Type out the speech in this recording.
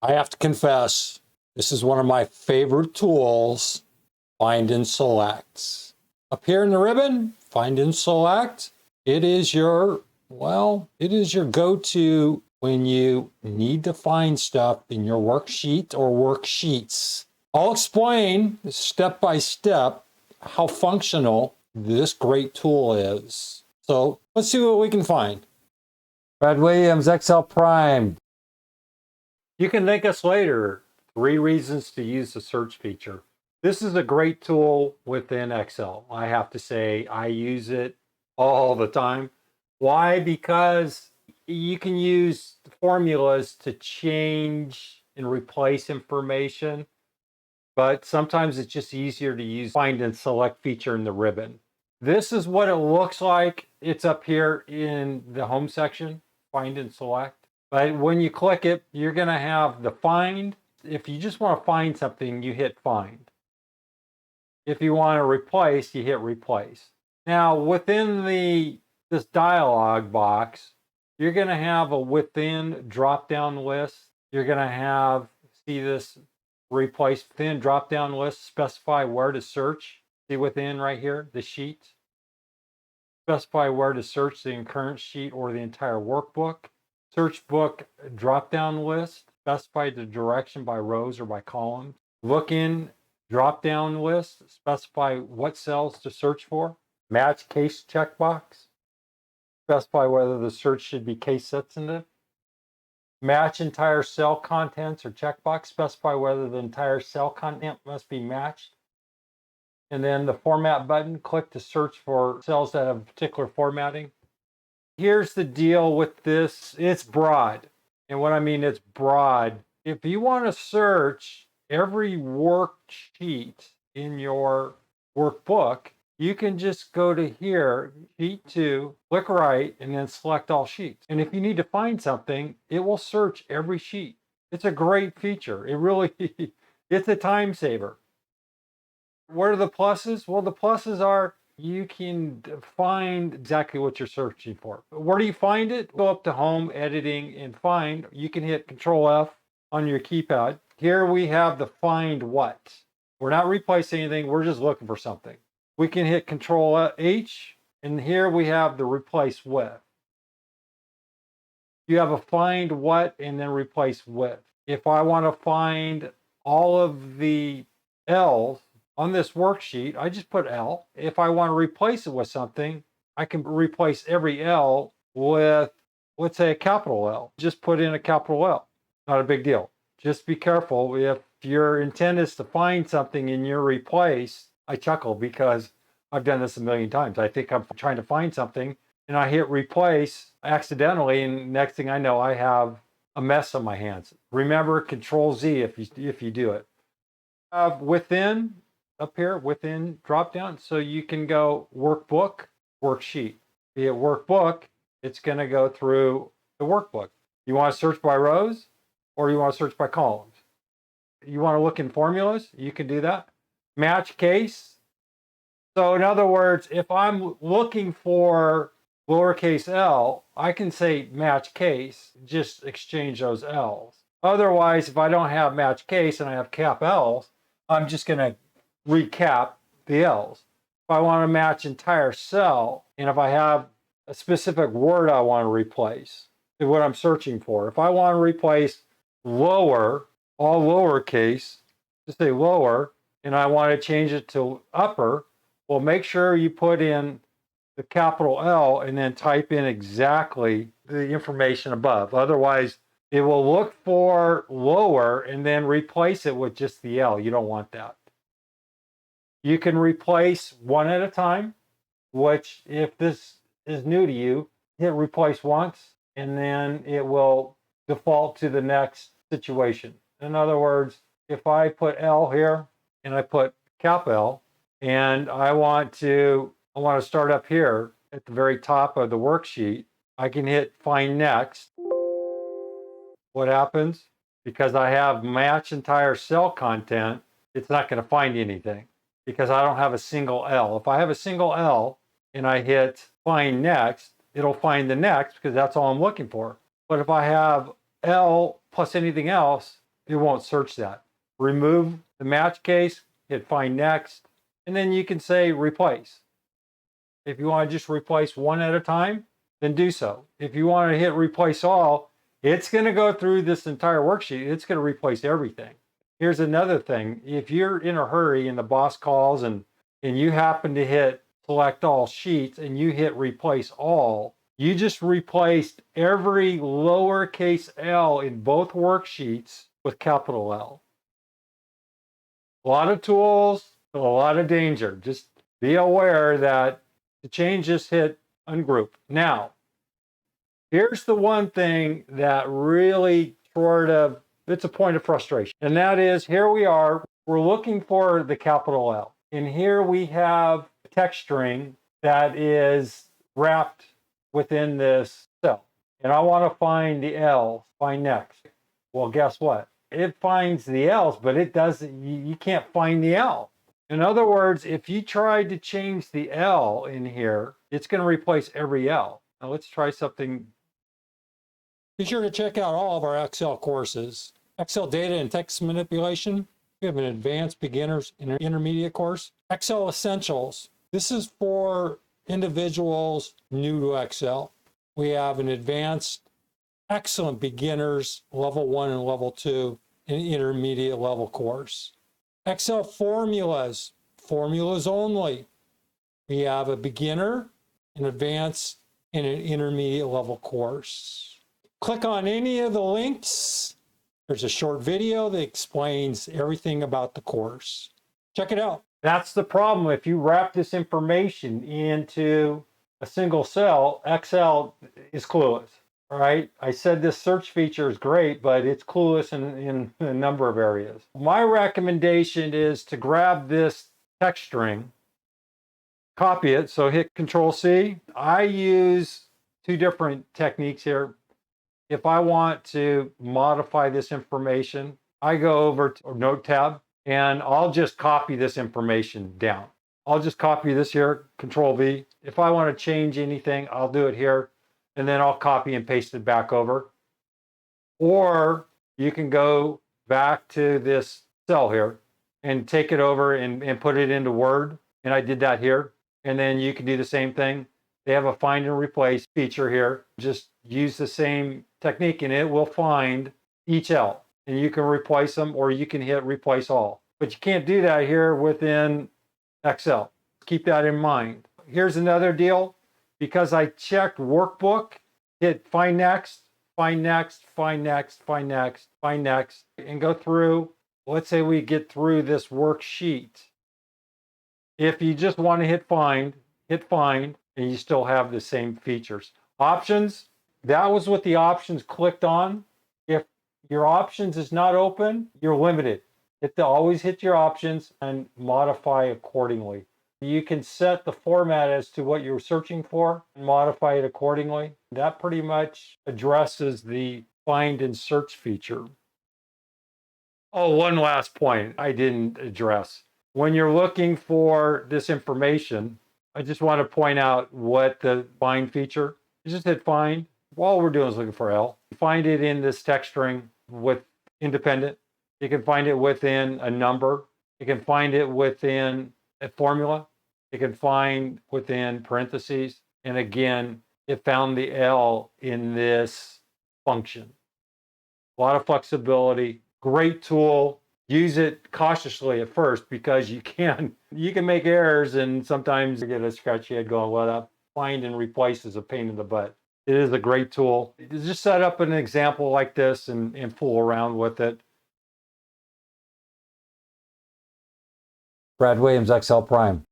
I have to confess, this is one of my favorite tools, Find and Select. Up here in the ribbon, Find and Select, it is your go-to when you need to find stuff in your worksheet or worksheets. I'll explain step by step how functional this great tool is. So let's see what we can find. Brad Williams, Excel Prime. You can thank us later. 3 reasons to use the search feature. This is a great tool within Excel. I have to say, I use it all the time. Why? Because you can use formulas to change and replace information, but sometimes it's just easier to use Find and Select feature in the ribbon. This is what it looks like. It's up here in the home section, Find and Select. But when you click it, you're going to have the find. If you just want to find something, you hit find. If you want to replace, you hit replace. Now, within this dialog box, you're going to have a within drop-down list. You're going to see this replace within drop-down list, specify where to search. See within right here, the sheet. Specify where to search the current sheet or the entire workbook. Search book drop-down list, specify the direction by rows or by columns. Look in drop-down list, specify what cells to search for. Match case checkbox, specify whether the search should be case sensitive. Match entire cell contents or checkbox, specify whether the entire cell content must be matched. And then the format button, click to search for cells that have particular formatting. Here's the deal with this. It's broad. And what I mean, it's broad. If you want to search every worksheet in your workbook, you can just go to here, sheet 2, click right, and then select all sheets. And if you need to find something, it will search every sheet. It's a great feature. It really, it's a time saver. What are the pluses? Well, the pluses are you can find exactly what you're searching for. Where do you find it? Go up to Home, Editing, and Find. You can hit Control F on your keypad. Here we have the Find What. We're not replacing anything. We're just looking for something. We can hit Control H, and here we have the Replace With. You have a Find What and then Replace With. If I want to find all of the L's on this worksheet, I just put L. If I want to replace it with something, I can replace every L with, let's say, a capital L. Just put in a capital L. Not a big deal. Just be careful. If your intent is to find something and you replace, I chuckle because I've done this a million times. I think I'm trying to find something and I hit replace accidentally, and next thing I know, I have a mess on my hands. Remember, Control Z if you do it. Within, up here, within drop down, so you can go workbook, worksheet. Be it workbook, it's going to go through the workbook. You want to search by rows or you want to search by columns. You want to look in formulas, you can do that. Match case. So in other words, if I'm looking for lowercase l, I can say match case, just exchange those L's. Otherwise, if I don't have match case and I have cap L's, I'm just going to recap the L's. If I want to match entire cell, and if I have a specific word I want to replace, is what I'm searching for. If I want to replace lower, all lowercase, just say lower, and I want to change it to upper, well, make sure you put in the capital L and then type in exactly the information above. Otherwise, it will look for lower and then replace it with just the L. You don't want that. You can replace one at a time, which if this is new to you, hit replace once, and then it will default to the next situation. In other words, if I put L here and I put cap L, and I want to start up here at the very top of the worksheet, I can hit find next. What happens? Because I have match entire cell content, it's not going to find anything because I don't have a single L. If I have a single L and I hit find next, it'll find the next because that's all I'm looking for. But if I have L plus anything else, it won't search that. Remove the match case, hit find next, and then you can say replace. If you want to just replace one at a time, then do so. If you want to hit replace all, it's going to go through this entire worksheet. It's going to replace everything. Here's another thing. If you're in a hurry and the boss calls and you happen to hit select all sheets and you hit replace all, you just replaced every lowercase l in both worksheets with capital L. A lot of tools, a lot of danger. Just be aware that the change just hit ungroup. Now, here's the one thing that really sort of, it's a point of frustration. And that is, here we are, we're looking for the capital L. And here we have a text string that is wrapped within this cell. And I want to find the L, find next. Well, guess what? It finds the L's, but it doesn't, you can't find the L. In other words, if you tried to change the L in here, it's going to replace every L. Now let's try something. Be sure to check out all of our Excel courses. Excel data and text manipulation. We have an advanced beginners and an intermediate course. Excel essentials. This is for individuals new to Excel. We have an advanced, excellent beginners, level 1 and level 2, and intermediate level course. Excel formulas, formulas only. We have a beginner, an advanced, and an intermediate level course. Click on any of the links. There's a short video that explains everything about the course. Check it out. That's the problem. If you wrap this information into a single cell, Excel is clueless. All right, I said this search feature is great, but it's clueless in a number of areas. My recommendation is to grab this text string, copy it, so hit Control C. I use two different techniques here. If I want to modify this information, I go over to Note tab, and I'll just copy this information down. I'll just copy this here, Control V. If I want to change anything, I'll do it here. And then I'll copy and paste it back over. Or you can go back to this cell here and take it over and put it into Word. And I did that here. And then you can do the same thing. They have a find and replace feature here. Just use the same technique and it will find each L. And you can replace them or you can hit replace all. But you can't do that here within Excel. Keep that in mind. Here's another deal. Because I checked workbook, hit find next, find next, find next, find next, find next, and go through. Let's say we get through this worksheet. If you just want to hit find, and you still have the same features. Options, that was what the options clicked on. If your options is not open, you're limited. Always hit your options and modify accordingly. You can set the format as to what you're searching for and modify it accordingly. That pretty much addresses the find and search feature. Oh, one last point I didn't address. When you're looking for this information, I just want to point out what the find feature. You just hit find. All we're doing is looking for L. Find it in this text string with independent. You can find it within a number. You can find it within a formula. You can find within parentheses. And again, it found the L in this function. A lot of flexibility, great tool. Use it cautiously at first because you can make errors and sometimes you get a scratchy head going, well, that find and replace is a pain in the butt. It is a great tool. Just set up an example like this and fool around with it. Brad Williams, Excel Prime.